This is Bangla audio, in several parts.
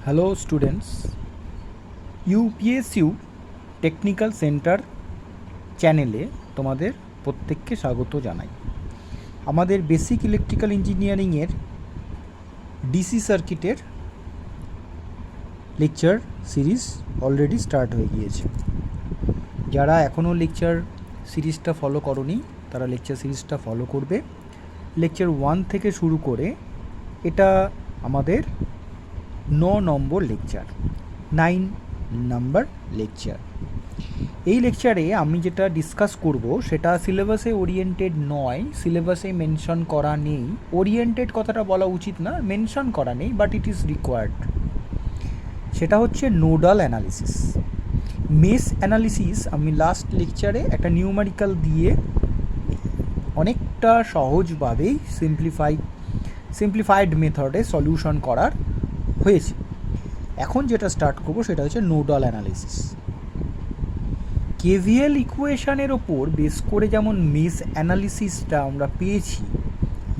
হ্যালো স্টুডেন্টস, ইউপিএসইউ টেকনিক্যাল সেন্টার চ্যানেলে তোমাদের প্রত্যেককে স্বাগত জানাই। আমাদের বেসিক ইলেকট্রিক্যাল ইঞ্জিনিয়ারিংয়ের ডিসি সার্কিটের লেকচার সিরিজ অলরেডি স্টার্ট হয়ে গিয়েছে। যারা এখনও লেকচার সিরিজটা ফলো করোনি তারা লেকচার সিরিজটা ফলো করবে। লেকচার 1 থেকে শুরু করে এটা আমাদের 9 নম্বর লেকচার, 9 নাম্বার লেকচার। এই লেকচারে আমি যেটা ডিসকাস করব সেটা সিলেবাসে ওরিয়েন্টেড নয়, সিলেবাসে মেনশন করা নেই। ওরিয়েন্টেড কথাটা বলা উচিত না, মেনশন করা নেই, বাট ইট ইজ রিকোয়ার্ড। সেটা হচ্ছে নোডাল অ্যানালিসিস। মেশ অ্যানালিসিস আমি লাস্ট লেকচারে একটা নিউমেরিক্যাল দিয়ে অনেকটা সহজভাবেই সিম্পলিফাইড মেথডে সলিউশন করার হয়েছে। এখন যেটা স্টার্ট করবো সেটা হচ্ছে নোডাল অ্যানালিসিস। কেভিএল ইকুয়েশনের ওপর বেস করে যেমন মেশ অ্যানালিসিসটা আমরা পেয়েছি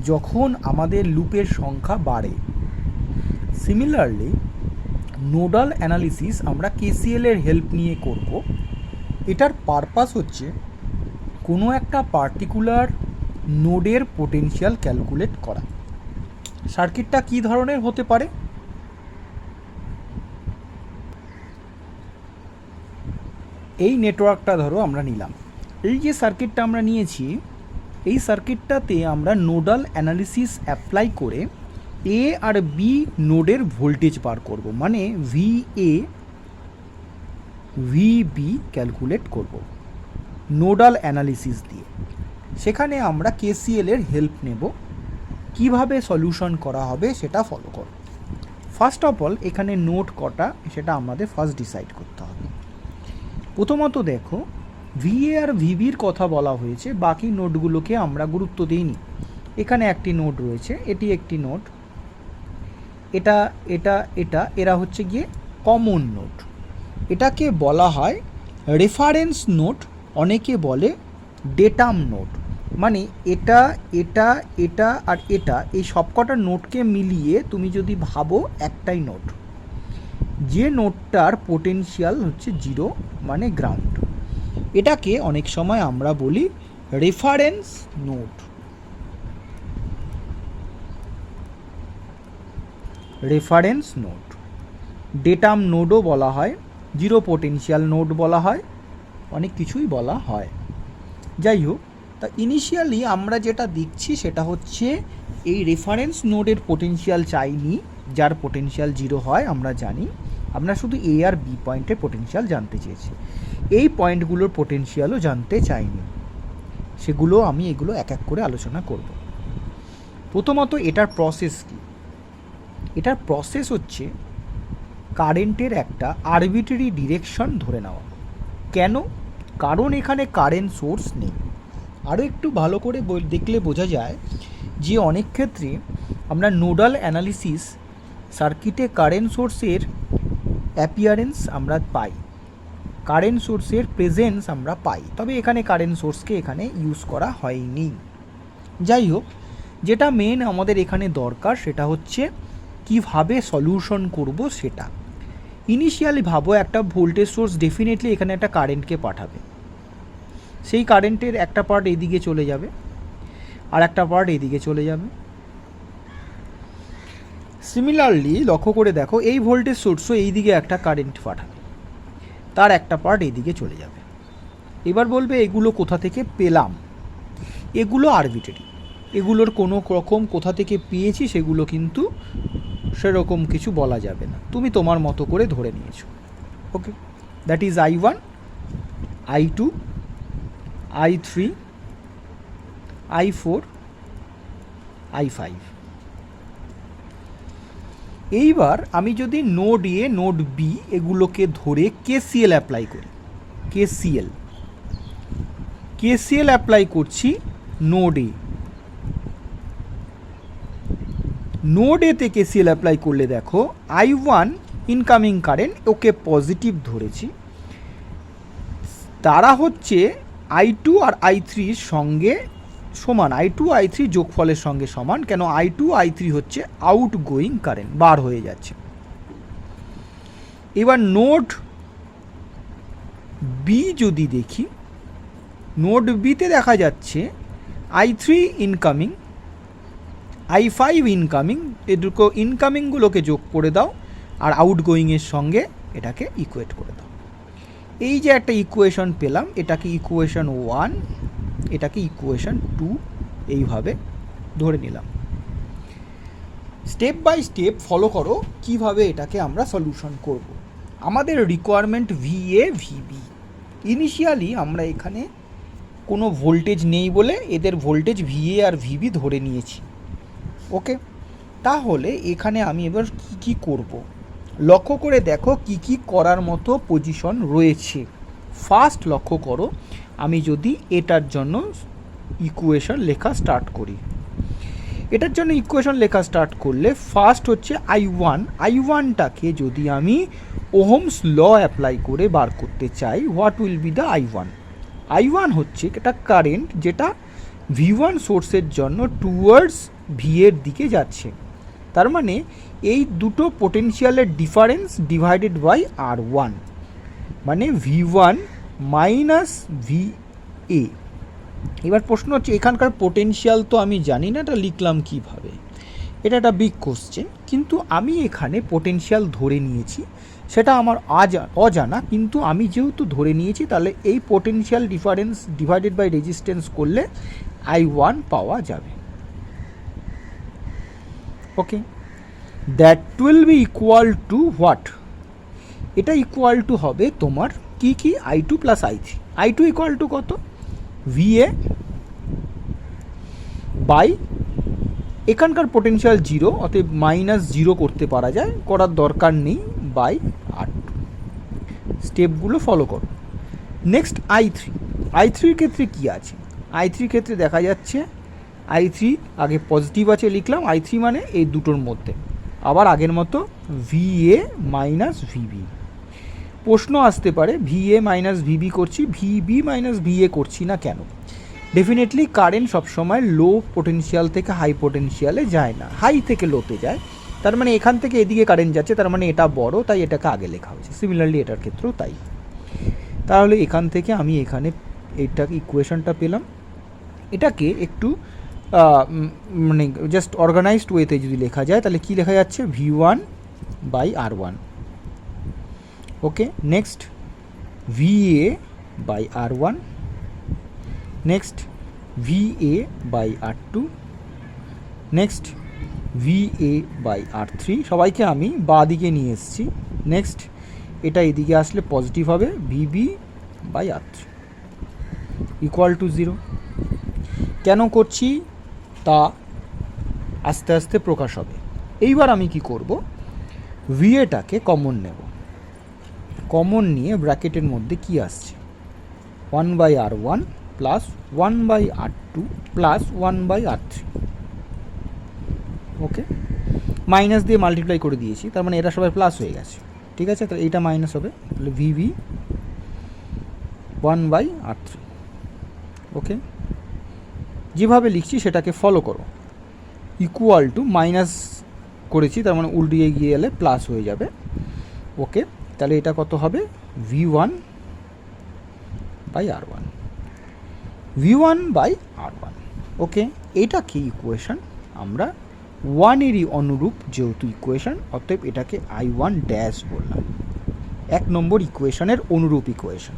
যখন আমাদের লুপের সংখ্যা বাড়ে, সিমিলারলি নোডাল অ্যানালিসিস আমরা কেসিএল এর হেল্প নিয়ে করব। এটার পারপাস হচ্ছে কোনো একটা পার্টিকুলার নোডের পোটেনশিয়াল ক্যালকুলেট করা। সার্কিটটা কী ধরনের হতে পারে? এই নেটওয়ার্কটা ধরো আমরা নিলাম, এই যে সার্কিটটা আমরা নিয়েছি এই সার্কিটটাতে আমরা নোডাল অ্যানালিসিস অ্যাপ্লাই করে এ আর বি নোডের ভোল্টেজ বার করব, মানে ভিএ ভিবি ক্যালকুলেট করব নোডাল অ্যানালিসিস দিয়ে। সেখানে আমরা কেসিএল এর হেল্প নেব, কিভাবে সলিউশন করা হবে সেটা ফলো করব। ফার্স্ট অফ অল এখানে নোড কটা সেটা আমাদের ফার্স্ট ডিসাইড করতে হবে। প্রথমত দেখো, ভিএ আর ভিবির কথা বলা হয়েছে, বাকি নোডগুলোকে আমরা গুরুত্ব দিইনি। এখানে একটি নোড রয়েছে, এটি একটি নোড, এটা এটা এটা এরা হচ্ছে গিয়ে কমন নোড। এটাকে বলা হয় রেফারেন্স নোড, অনেকে বলে ডেটাম নোড। মানে এটা এটা এটা আর এটা এই সবকটা নোডকে মিলিয়ে তুমি যদি ভাবো একটাই নোড, যে নোডটার পোটেনশিয়াল হচ্ছে 0 মানে গ্রাউন্ড। এটাকে অনেক সময় আমরা বলি reference node. Reference node, datum নোডও বলা হয়, জিরো পোটেনশিয়াল নোড বলা হয়, অনেক কিছুই বলা হয়। যাই হোক, তা ইনিশিয়ালি আমরা যেটা দেখছি সেটা হচ্ছে এই রেফারেন্স নোডের পোটেনশিয়াল চাইনি, যার পোটেনশিয়াল 0 হয় আমরা জানি। আমরা শুধু এ আর বি পয়েন্টের পোটেনশিয়াল জানতে চেয়েছি, এই পয়েন্টগুলোর পোটেনশিয়ালও জানতে চাইনি। সেগুলো আমি এগুলো এক এক করে আলোচনা করব। প্রথমত এটার প্রসেস কি? এটার প্রসেস হচ্ছে কারেন্টের একটা আরবিট্রারি ডিরেকশন ধরে নেওয়া। কেন? কারণ এখানে কারেন্ট সোর্স নেই। আরও একটু ভালো করে দেখলে বোঝা যায় যে অনেক ক্ষেত্রে আমরা নোডাল অ্যানালিসিস সার্কিটে কারেন্ট সোর্সের অ্যাপিয়ারেন্স আমরা পাই, কারেন্ট সোর্সের প্রেজেন্স আমরা পাই, তবে এখানে কারেন্ট সোর্সকে এখানে ইউজ করা হয়নি। যাই হোক, যেটা মেন আমাদের এখানে দরকার সেটা হচ্ছে কিভাবে সলিউশন করব সেটা। ইনিশিয়ালি ভাবো একটা ভোল্টেজ সোর্স ডেফিনেটলি এখানে একটা কারেন্টকে পাঠাবে, সেই কারেন্টের একটা পার্ট এইদিকে চলে যাবে আর একটা পার্ট এইদিকে চলে যাবে। সিমিলারলি লক্ষ্য করে দেখো, এই ভোল্টেজ সোর্সও এইদিকে একটা কারেন্ট পাঠাবে, তার একটা পার্ট এইদিকে চলে যাবে। এবার বলবে এগুলো কোথা থেকে পেলাম? এগুলো আরবিট্রারি, এগুলোর কোনো রকম কোথা থেকে পেয়েছি সেগুলো কিন্তু সেরকম কিছু বলা যাবে না, তুমি তোমার মতো করে ধরে নিয়েছো। Okay, that is I1, I2, I3, I4, I5। এইবার আমি যদি নোড এ নোড বি এগুলোকে ধরে কেসিএল অ্যাপ্লাই করি, কেসিএল অ্যাপ্লাই করছি নোড এ। নোড এতে কেসিএল অ্যাপ্লাই করলে দেখো I1 ইনকামিং কারেন্ট, ওকে পজিটিভ ধরেছি, তারা হচ্ছে I2 আর I3 সঙ্গে সমান, I2 I3 যোগফলের সঙ্গে সমান। কেন? I2 I3 হচ্ছে আউটগোয়িং কারেন্ট, বার হয়ে যাচ্ছে। এবার নোড বি যদি দেখি, নোড বিতে দেখা যাচ্ছে I3 ইনকামিং, I5 ইনকামিং, এ দুটো ইনকামিংগুলোকে যোগ করে দাও আর আউটগোয়িংয়ের সঙ্গে এটাকে ইকুয়েট করে দাও। এই যে একটা ইকুয়েশন পেলাম, এটাকে ইকুয়েশন 1, এটাকে ইকুয়েশন 2, এইভাবে ধরে নিলাম। স্টেপ বাই স্টেপ ফলো করো কিভাবে এটাকে আমরা সলিউশন করব। আমাদের রিকোয়ারমেন্ট VA VB। ইনিশিয়ালি আমরা এখানে কোনো ভোল্টেজ নেই বলে এদের ভোল্টেজ VA আর VB ধরে নিয়েছি। ওকে, তাহলে এখানে আমি এবার কি করব, লক্ষ্য করে দেখো কি করার মতো পজিশন রয়েছে। ফার্স্ট লক্ষ্য করো, আমি যদি এটার জন্য ইকুয়েশন লেখা স্টার্ট করি, এটার জন্য ইকুয়েশন লেখা স্টার্ট করলে ফার্স্ট হচ্ছে I1টাকে যদি আমি ওহমস ল অ্যাপ্লাই করে বার করতে চাই, what will be the I1 হচ্ছে এটা কারেন্ট যেটা V1 সোর্সের জন্য টুয়ার্ডস ভি এর দিকে যাচ্ছে। তার মানে এই দুটো পোটেনশিয়ালের ডিফারেন্স ডিভাইডেড বাই R1, মানে V1 মাইনাস VA। এবার প্রশ্ন হচ্ছে এখানকার পোটেনশিয়াল তো আমি জানি না, এটা লিখলাম কিভাবে, এটা একটা বিগ কোশ্চেন। কিন্তু আমি এখানে পোটেনশিয়াল ধরে নিয়েছি, সেটা আমার অজানা, কিন্তু আমি যেহেতু ধরে নিয়েছি তাহলে এই potential difference divided by resistance করলে I1 পাওয়া যাবে। Okay, that will be equal to what, এটা ইকুয়াল টু হবে তোমার কি I2 plus I3। I2 equal to কত, VA বাই এখানকার পোটেনশিয়াল 0, অতএব -0 করতে পারা যায়, করার দরকার নেই, বাই R2। স্টেপগুলো ফলো করো। নেক্সট I3-র ক্ষেত্রে কি আছে, I3 ক্ষেত্রে দেখা যাচ্ছে I3 আগে পজিটিভ আছে লিখলাম, I3 মানে এই দুটোর মধ্যে, আবার আগের মতো VA মাইনাস VB। প্রশ্ন আসতে পারে VA মাইনাস VB করছি, VB মাইনাস VA করছি না কেন? ডেফিনেটলি কারেন্ট সবসময় লো পোটেনশিয়াল থেকে হাই পোটেনশিয়ালে যায় না, হাই থেকে লোতে যায়। তার মানে এখান থেকে এদিকে কারেন্ট যাচ্ছে, তার মানে এটা বড়, তাই এটাকে আগে লেখা হয়েছে। সিমিলারলি এটার ক্ষেত্রেও তাই। তাহলে এখান থেকে আমি এখানে এইটাকে ইকুয়েশনটা পেলাম। এটাকে একটু মানে জাস্ট অর্গানাইজড ওয়েতে যদি লেখা যায় তাহলে কি লেখা যাচ্ছে, V1 by R1। Okay, next VA by R1, next VA by R2, next VA by R3। সবাইকে আমি বাঁ দিকে নিয়ে এসেছি। নেক্সট এটা এদিকে আসলে পজিটিভ হবে, VB by R3 equal to 0। কেন করছি তা আস্তে আস্তে প্রকাশ হবে। এইবার আমি কি করব, VAটাকে কমন নেব। কমন নিয়ে ব্র্যাকেটের মধ্যে কি আসছে, 1 by R1 plus 1 by R2 plus 1 by R3। Okay, minus দিয়ে মাল্টিপ্লাই করে দিয়েছি, তার মানে এটা সবাই প্লাস হয়ে গেছে। ঠিক আছে, তাহলে এইটা মাইনাস হবে, তাহলে VB 1 বাই R3। ওকে, যেভাবে লিখছি সেটাকে ফলো করো। ইকুয়াল টু মাইনাস করেছি, তার মানে উল্টিয়ে গিয়ে এলে প্লাস হয়ে যাবে। ওকে, তাহলে এটা কত হবে, V1 by R1, V1 by R1। ওকে, এটা কি ইকুয়েশন, আমরা 1-এরই অনুরূপ যেহেতু ইকুয়েশন, অতএব এটাকে I1 ড্যাশ বললাম, 1 নম্বর ইকুয়েশনের অনুরূপ ইকুয়েশন।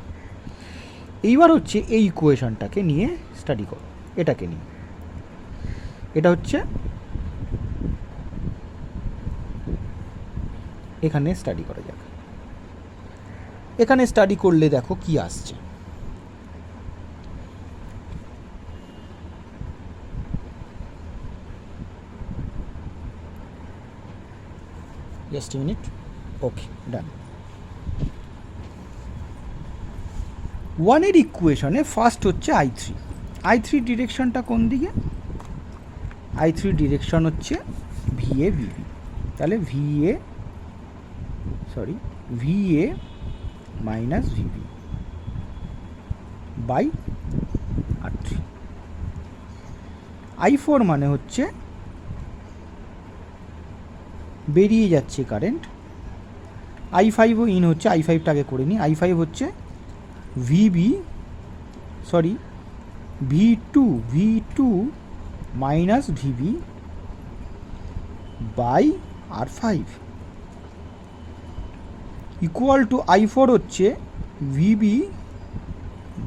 এইবার হচ্ছে এই ইকুয়েশনটাকে নিয়ে স্টাডি করো, এটাকে নিয়ে, এটা হচ্ছে এখানে স্টাডি করা যাক। এখানে স্টাডি করলে দেখো কি আসছে, জাস্ট এ মিনিট। ওকে, ডান। 1-এর ইকুয়েশনে ফার্স্ট হচ্ছে I3 ডিরেকশনটা কোন দিকে, I3 ডিরেকশন হচ্ছে VA VB, তাহলে VA minus VB by R3। I4 মানে হচ্ছে বেরিয়ে যাচ্ছে কারেন্ট, i5ও ইন হচ্ছে, i5টা আগে করে নিই। i5 হচ্ছে v2 minus VB by r5 equal to i4 হচ্ছে ভিবি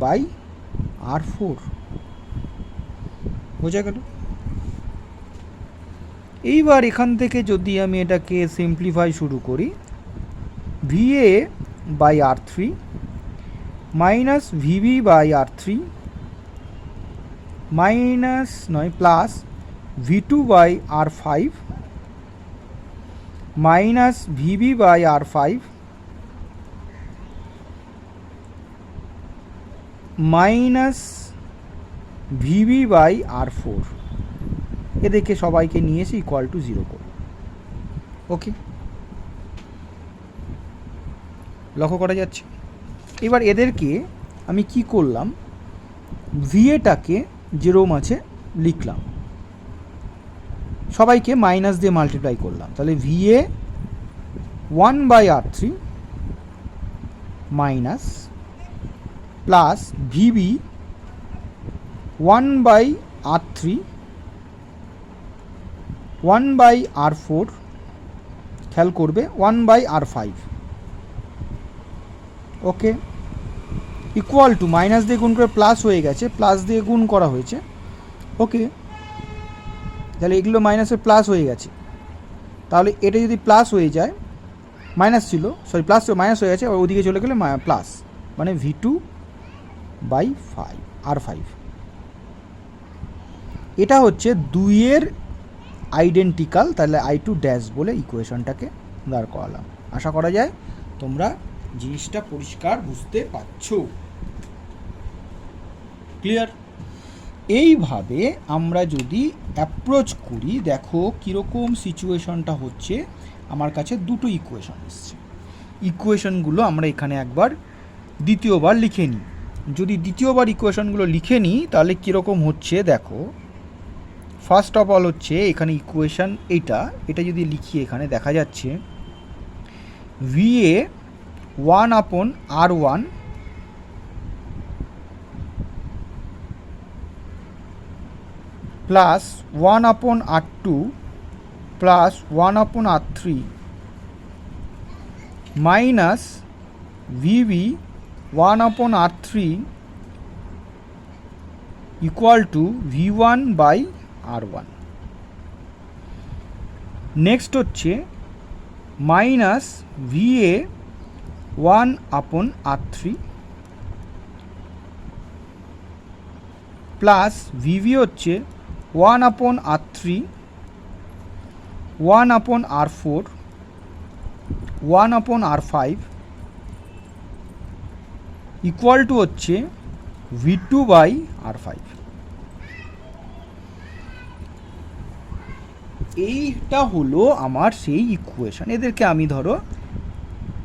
বাই r4। বোঝা গেল? এইবার এখান থেকে যদি আমি এটাকে সিম্পলিফাই শুরু করি, VA by r3 minus VB by r3 minus plus v2 by r5 minus VB by r5 minus VB by r4, এদেরকে সবাইকে নিয়ে এসে ইকুয়াল টু 0 করো। ওকে, লক্ষ্য করা যাচ্ছে। এবার এদেরকে আমি কি করলাম, ভিএটাকে যেরকম আছে লিখলাম, সবাইকে মাইনাস দিয়ে মাল্টিপ্লাই করলাম, তাহলে VA 1/r3 minus plus VB 1/r3 1/r4, খেয়াল করবে 1/r5। Okay, equal to minus দিয়ে গুণ করে প্লাস হয়ে গেছে, প্লাস দিয়ে গুণ করা হয়েছে। ওকে, তাহলে এগুলো মাইনাসের প্লাস হয়ে গেছে, তাহলে এটা যদি প্লাস হয়ে যায়, মাইনাস ছিল, সরি প্লাস মাইনাস হয়ে গেছে, ওদিকে চলে গেলে প্লাস, মানে v2/5 r5। এটা হচ্ছে 2-এর আইডেন্টিক্যাল, তাহলে i2 ড্যাশ বলে ইকুয়েশনটাকে দাঁড় করালাম। আশা করা যায় তোমরা জিনিসটা পরিষ্কার বুঝতে পারছো। ক্লিয়ার? এইভাবে আমরা যদি অ্যাপ্রোচ করি, দেখো কীরকম সিচুয়েশনটা হচ্ছে। আমার কাছে দুটো ইকুয়েশন এসছে, ইকুয়েশনগুলো আমরা এখানে একবার দ্বিতীয়বার লিখে নিই। যদি দ্বিতীয়বার ইকুয়েশনগুলো লিখে নিই তাহলে কীরকম হচ্ছে দেখো। ফার্স্ট অফ অল হচ্ছে এখানে ইকুয়েশন এটা যদি লিখি, এখানে দেখা যাচ্ছে V A 1/r1 plus 1/r2 plus 1/r3 minus V B 1/r3 equal to v1/r1। Next হচ্ছে minus V A 1/r3 plus V V হচ্ছে 1/r3 1/r4 1/r5 equal to হচ্ছে v2/r5। এইটা হলো আমার সেই ইকুয়েশন। এদেরকে আমি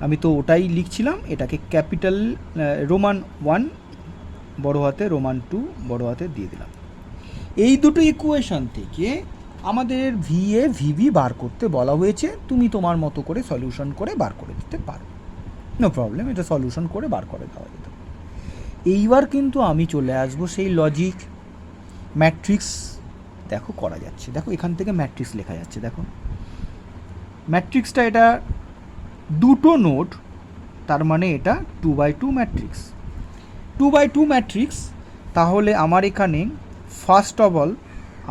আমি তো ওটাই লিখছিলাম, এটাকে ক্যাপিটাল রোমান 1 বড় হাতে, রোমান 2 বড় হাতে দিয়ে দিলাম। এই দুটো ইকুয়েশন থেকে আমাদের ভিএ ভিবি বার করতে বলা হয়েছে। তুমি তোমার মতো করে সলিউশন করে বার করে দিতে পারো, নো প্রবলেম, এটা সলিউশন করে বার করে দেওয়া যেত। এইবার কিন্তু আমি চলে আসবো সেই লজিক ম্যাট্রিক্স। দেখো করা যাচ্ছে, দেখো এখান থেকে ম্যাট্রিক্স লেখা যাচ্ছে। দেখো ম্যাট্রিক্সটা এটা দুটো নোড, তার মানে এটা 2/2 ম্যাট্রিক্স। 2/2 ম্যাট্রিক্স, তাহলে আমার এখানে ফার্স্ট অফ অল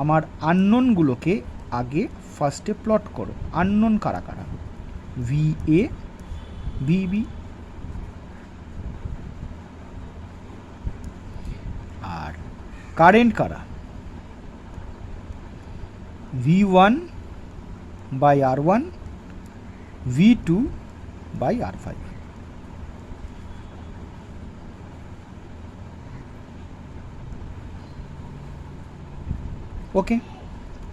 আমার আননোনগুলোকে আগে ফার্স্টে প্লট করো। আননোন কারা কারা? ভিএ ভিবি, আর কারেন্ট কারা? v1/r1 v2/r5। ওকে,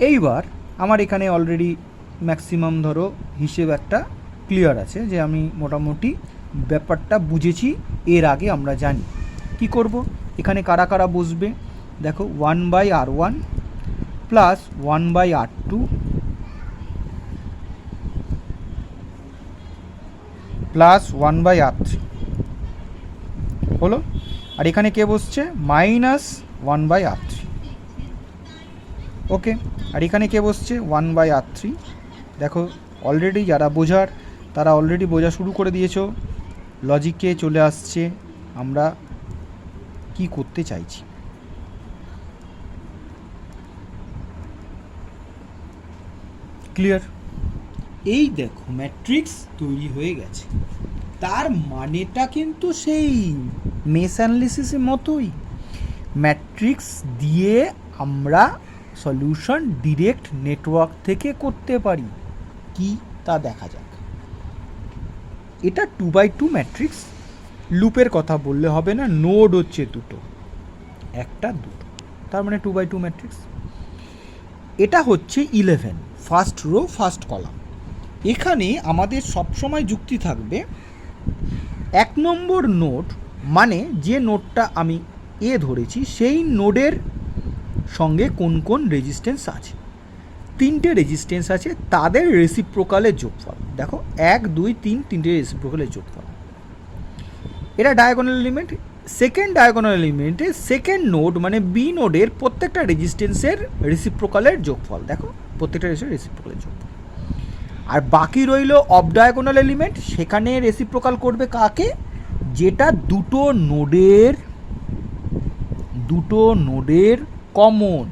এইবার আমার এখানে অলরেডি ম্যাক্সিমাম হিসেব একটা ক্লিয়ার আছে, যে আমি মোটামুটি ব্যাপারটা বুঝেছি। এর আগে আমরা জানি কি করব, এখানে কারা কারা বসবে। দেখো 1/r1 plus 1/r2 plus 1/R3 হলো, আর এখানে কে বসছে মাইনাস 1/R3। ওকে, আর এখানে কে বসছে 1/R3। দেখো অলরেডি যারা বোঝার তারা অলরেডি বোঝা শুরু করে দিয়েছো, লজিকে চলে আসছে আমরা কি করতে চাইছি। ক্লিয়ার? এই দেখো ম্যাট্রিক্স তৈরি হয়ে গেছে, তার মানেটা কিন্তু সেই মেশ অ্যানালিসিসের মতোই। ম্যাট্রিক্স দিয়ে আমরা সলিউশন ডিরেক্ট নেটওয়ার্ক থেকে করতে পারি, কি তা দেখা যাক। এটা 2x2 ম্যাট্রিক্স। লুপের কথা বললে হবে না, নোড হচ্ছে দুটো, একটা দুটো, তার মানে 2x2 ম্যাট্রিক্স। এটা হচ্ছে 11 ফার্স্ট রো ফার্স্ট কলাম। এখানে আমাদের সবসময় যুক্তি থাকবে 1 নম্বর নোড, মানে যে নোডটা আমি এ ধরেছি সেই নোডের সঙ্গে কোন কোন রেজিস্ট্যান্স আছে। 3টে রেজিস্ট্যান্স আছে, তাদের রেসিপ্রোকালের যোগফল। দেখো 1 2 3, 3টে রেসিপ্রোকালের যোগফল। এটা ডায়াগোনাল এলিমেন্ট। সেকেন্ড ডায়াগোনাল এলিমেন্টে সেকেন্ড নোড মানে বি নোডের প্রত্যেকটা রেজিস্ট্যান্সের রেসিপ্রোকালের যোগফল। দেখো প্রত্যেকটা রেসিপ্রোকালের যোগফল। আর বাকি রইল অফ ডায়াগোনাল এলিমেন্ট, সেখানে রেসিপ্রোকাল করবে কাকে, যেটা দুটো নোডের কমন,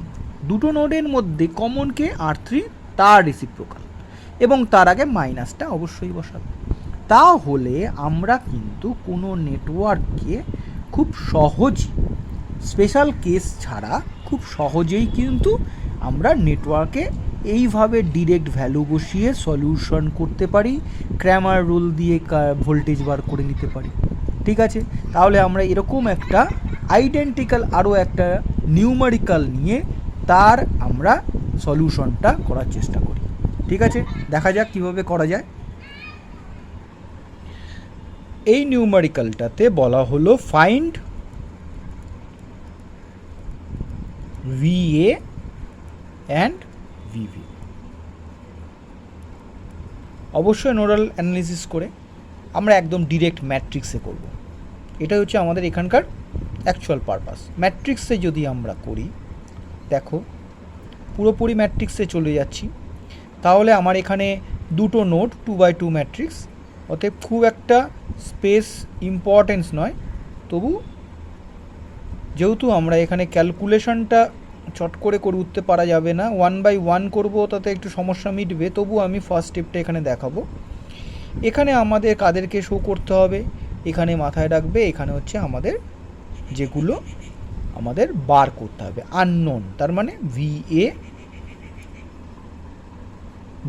দুটো নোডের মধ্যে কমনকে R3 তার রেসিপ্রোকাল, এবং তার আগে মাইনাসটা অবশ্যই বসাবে। তাহলে আমরা কিন্তু কোনো নেটওয়ার্ককে খুব সহজই, স্পেশাল কেস ছাড়া খুব সহজেই কিন্তু আমরা নেটওয়ার্কে এইভাবে ডিরেক্ট ভ্যালু বসিয়ে সলিউশন করতে পারি, ক্র্যামার রুল দিয়ে ভোল্টেজ বার করে নিতে পারি। ঠিক আছে, তাহলে আমরা এরকম একটা আইডেন্টিক্যাল আরও একটা নিউমারিক্যাল নিয়ে তার আমরা সলিউশনটা করার চেষ্টা করি। ঠিক আছে, দেখা যাক কীভাবে করা যায়। এই নিউমারিক্যালটাতে বলা হলো ফাইন্ড VA অ্যান্ড VB, অবশ্যই নোডাল অ্যানালিসিস করে আমরা একদম ডিরেক্ট ম্যাট্রিক্সে করব। এটা হচ্ছে আমাদের এখানকার অ্যাকচুয়াল পারপাস। ম্যাট্রিক্সে যদি আমরা করি, দেখো পুরোপুরি ম্যাট্রিক্সে চলে যাচ্ছি, তাহলে আমার এখানে দুটো নোড 2x2 ম্যাট্রিক্স, অতএব খুব একটা স্পেস ইম্পর্টেন্স নয়। তবু যেহেতু আমরা এখানে ক্যালকুলেশনটা চট করে উঠতে পারা যাবে না, 1/1 করব, তাতে একটু সমস্যা মিটবে, তবু আমি ফার্স্ট স্টেপটা এখানে দেখাবো। এখানে আমাদের কাদেরকে শো করতে হবে, এখানে মাথায় রাখবে, এখানে হচ্ছে আমাদের যেগুলো আমাদের বার করতে হবে আননোন, তার মানে VA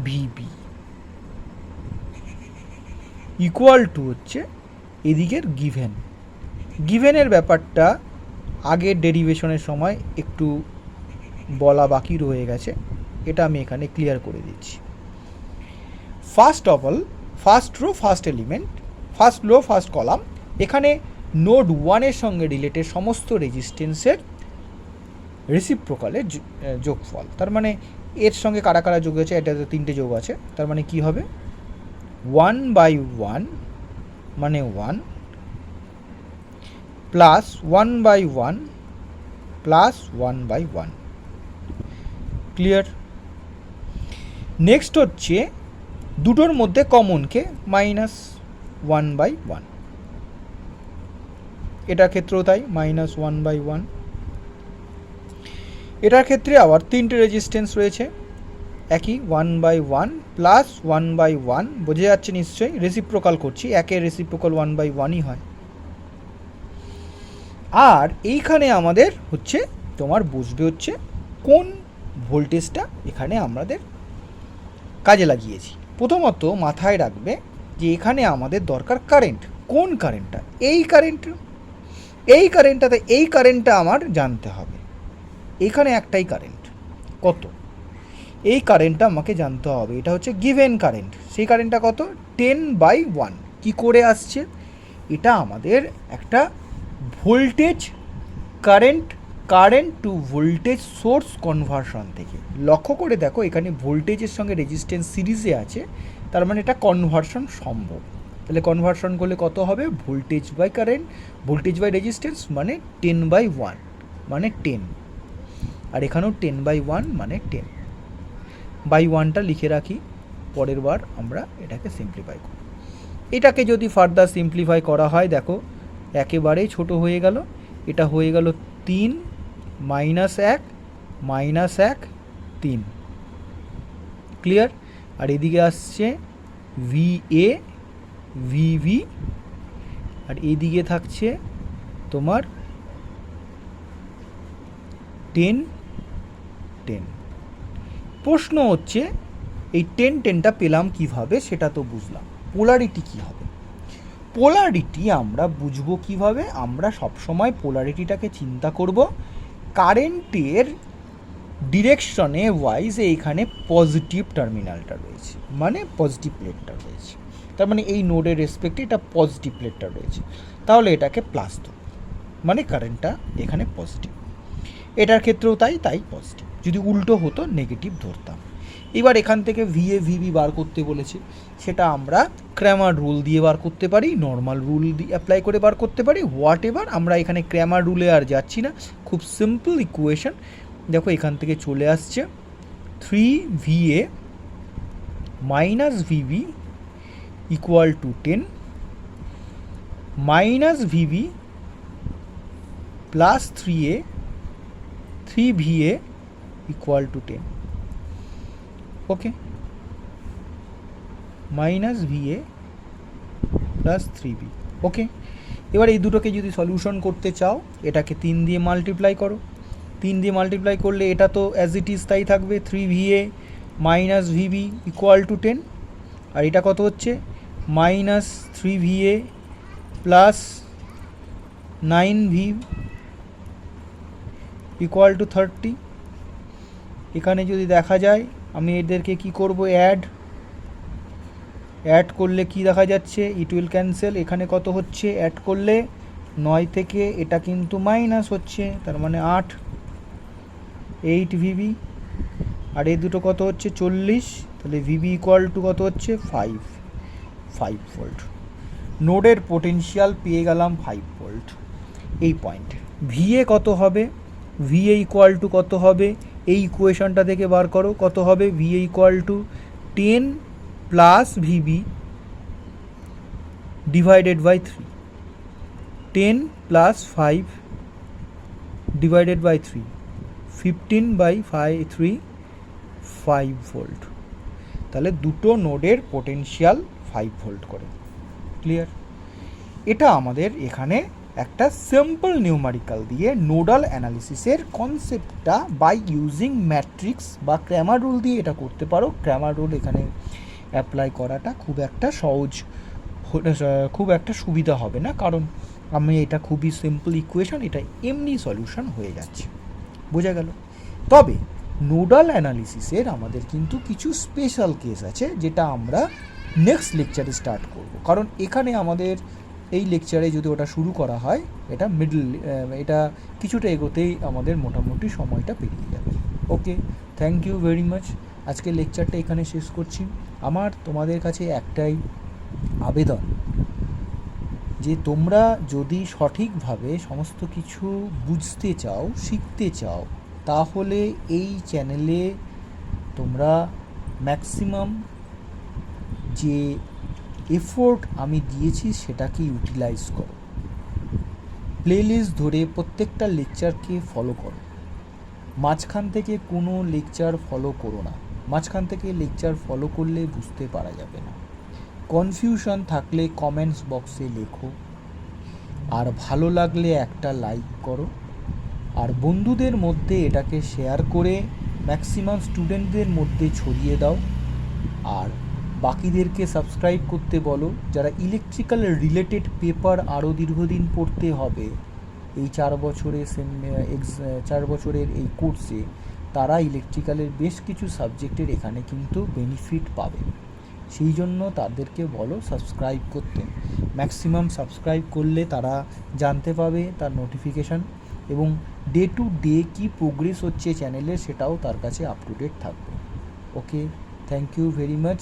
VB ইকুয়াল টু হচ্ছে এদিকের গিভেনের ব্যাপারটা আগের ডেরিভেশনের সময় একটু বলা বাকি রয়ে গেছে, এটা আমি এখানে ক্লিয়ার করে দিচ্ছি। First of all first row first element, first row first column, এখানে নোড 1-এর সঙ্গে রিলেটেড সমস্ত রেজিস্ট্যান্সের রেসিপ্রোকালের যোগফল। তার মানে এর সঙ্গে কারা কারা যোগ আছে, এটাতে 3টে যোগ আছে, তার মানে কি হবে 1/1 মানে 1 প্লাস 1/1 প্লাস 1/1। ক্লিয়ার? নেক্সট হচ্ছে দুটোর মধ্যে কমনকে মাইনাস 1/1, এটার ক্ষেত্রেও তাই মাইনাস 1/1। এটার ক্ষেত্রে আবার 3টে রেজিস্ট্যান্স রয়েছে, একই 1/1 প্লাস 1/1, বোঝা যাচ্ছে নিশ্চয়ই, রেসিপ্রোকাল করছি, একের রেসিপ্রোকাল 1/1ই হয়। আর এইখানে আমাদের হচ্ছে তোমার বুঝবে হচ্ছে কোন ভোল্টেজটা এখানে আমাদের কাজে লাগিয়েছি। প্রথমত মাথায় রাখবে যে এখানে আমাদের দরকার কারেন্ট। কোন কারেন্টটা? এই কারেন্টটাতে এই কারেন্টটা আমার জানতে হবে। এখানে একটাই কারেন্ট, কত? এই কারেন্টটা আমাকে জানতে হবে, এটা হচ্ছে গিভেন কারেন্ট। সেই কারেন্টটা কত? 10/1। কি করে আসছে? এটা আমাদের একটা voltage current to voltage source conversion থেকে। লক্ষ্য করে দেখো এখানে ভোল্টেজের সঙ্গে রেজিস্ট্যান্স সিরিজে আছে, তার মানে এটা কনভার্সন সম্ভব। তাহলে কনভার্সন করলে কত হবে, voltage by current, voltage by resistance মানে 10/1 মানে 10, আর এখানেও 10/1 মানে 10 বাই 1টা লিখে রাখি, পরের বার আমরা এটাকে সিম্পলিফাই করি। এটাকে যদি ফার্দার সিম্পলিফাই করা হয়, দেখো একেবারেই ছোট হয়ে গেল, এটা হয়ে গেল 3 -1 -1 3, ক্লিয়ার। আর এদিকে আসছে VA VB, আর এদিকে থাকছে তোমার 10 10। প্রশ্ন হচ্ছে এই 10টা পেলাম কিভাবে, সেটা তো বুঝলাম। পোলারিটি কী হবে? পোলারিটি আমরা বুঝবো কিভাবে? আমরা সবসময় পোলারিটিটাকে চিন্তা করব কারেন্টের ডিরেকশনে ওয়াইজ, এইখানে পজিটিভ টার্মিনালটা রয়েছে, মানে পজিটিভ প্লেটটা রয়েছে, তার মানে এই নোডের রেসপেক্টে এটা পজিটিভ প্লেটটা রয়েছে, তাহলে এটাকে প্লাস ধরব, মানে কারেন্টটা এখানে পজিটিভ। এটার ক্ষেত্রেও তাই পজিটিভ। যদি উল্টো হতো নেগেটিভ ধরতাম। এবার এখান থেকে VA VB বার করতে বলেছে, সেটা আমরা ক্র্যামার রুল দিয়ে বার করতে পারি, নর্মাল রুল দিয়ে অ্যাপ্লাই করে বার করতে পারি, হোয়াট এভার। আমরা এখানে ক্র্যামার রুলে আর যাচ্ছি না, খুব সিম্পল ইকুয়েশন। দেখো এখান থেকে চলে আসছে 3VA - VB equal to 10 -VB plus 3VA equal to 10, okay, -VA plus 3B, ওকে। এবার এই দুটোকে যদি সলিউশন করতে চাও, এটাকে 3 দিয়ে মাল্টিপ্লাই করো, 3 দিয়ে মাল্টিপ্লাই করলে এটা তো অ্যাজ ইট ইজ তাই থাকবে, 3VA - VB ইকুয়াল টু 10, আর এটা কত হচ্ছে -3VA plus 9V equal to 30। এখানে যদি দেখা যায়, আমি এদেরকে কি করব, অ্যাড করলে কি দেখা যাচ্ছে, ইট উইল ক্যান্সেল। এখানে কত হচ্ছে অ্যাড করলে, 9 থেকে এটা কিন্তু মাইনাস হচ্ছে, তার মানে 8VB, আর এই দুটো কত হচ্ছে 40, তাহলে VB ইকুয়াল টু কত হচ্ছে 5 ভোল্ট। নোডের পোটেনশিয়াল পেয়ে গেলাম 5 ভোল্ট এই পয়েন্টে। VA কত হবে, VA ইকুয়াল টু কত হবে, এই ইকুয়েশনটা থেকে বার করো, কত হবে, VA equal to 10 plus VB divided by 3, 10 plus 5 divided by 3, 15/3 5 volt. তাহলে দুটো নোডের পোটেনশিয়াল 5 ভোল্ট করে, ক্লিয়ার। এটা আমাদের এখানে একটা সিম্পল নিউমারিক্যাল দিয়ে নোডাল অ্যানালিসিসের কনসেপ্টটা বাই ইউজিং ম্যাট্রিক্স বা ক্র্যামার রুল দিয়ে এটা করতে পারো। ক্র্যামার রুল এখানে অ্যাপ্লাই করাটা খুব একটা সহজ, খুব একটা সুবিধা হবে না, কারণ আমি এটা খুবই সিম্পল ইকুয়েশন, এটা এমনি সলিউশন হয়ে যাচ্ছে, বোঝা গেল। তবে নোডাল অ্যানালিসিসের আমাদের কিন্তু কিছু স্পেশাল কেস আছে, যেটা আমরা নেক্সট লেকচারে স্টার্ট করব, কারণ এখানে আমাদের এই লেকচারে যদি ওটা শুরু করা হয়, এটা এটা কিছুটা এগোতেই আমাদের মোটামুটি সময়টা পেরিয়ে যাবে। ওকে, থ্যাংক ইউ ভেরি মাচ। আজকে লেকচারটা এখানে শেষ করছি। আমার তোমাদের কাছে একটাই আবেদন, যে তোমরা যদি সঠিকভাবে সমস্ত কিছু বুঝতে চাও, শিখতে চাও, তাহলে এই চ্যানেলে তোমরা ম্যাক্সিমাম যে এফোর্ট আমি দিয়েছি সেটাকে ইউটিলাইজ করো। প্লেলিস্ট ধরে প্রত্যেকটা লেকচারকে ফলো করো, মাঝখান থেকে কোনো লেকচার ফলো করো না। মাঝখান থেকে লেকচার ফলো করলে বুঝতে পারা যাবে না। কনফিউশন থাকলে কমেন্টস বক্সে লেখো, আর ভালো লাগলে একটা লাইক করো, আর বন্ধুদের মধ্যে এটাকে শেয়ার করে ম্যাক্সিমাম স্টুডেন্টদের মধ্যে ছড়িয়ে দাও, আর বাকিদেরকে সাবস্ক্রাইব করতে বলো। যারা ইলেকট্রিক্যাল রিলেটেড পেপার আরও দীর্ঘদিন পড়তে হবে এই 4 বছরের এই কোর্সে, তারা ইলেকট্রিক্যালের বেশ কিছু সাবজেক্টের এখানে কিন্তু বেনিফিট পাবে। সেই জন্য তাদেরকে বলো সাবস্ক্রাইব করতে। ম্যাক্সিমাম সাবস্ক্রাইব করলে তারা জানতে পাবে তার নোটিফিকেশান, এবং day to day key progress হচ্ছে চ্যানেলে, সেটাও তার কাছে আপ টু ডেট থাকবে। ওকে, থ্যাংক ইউ ভেরি মাচ।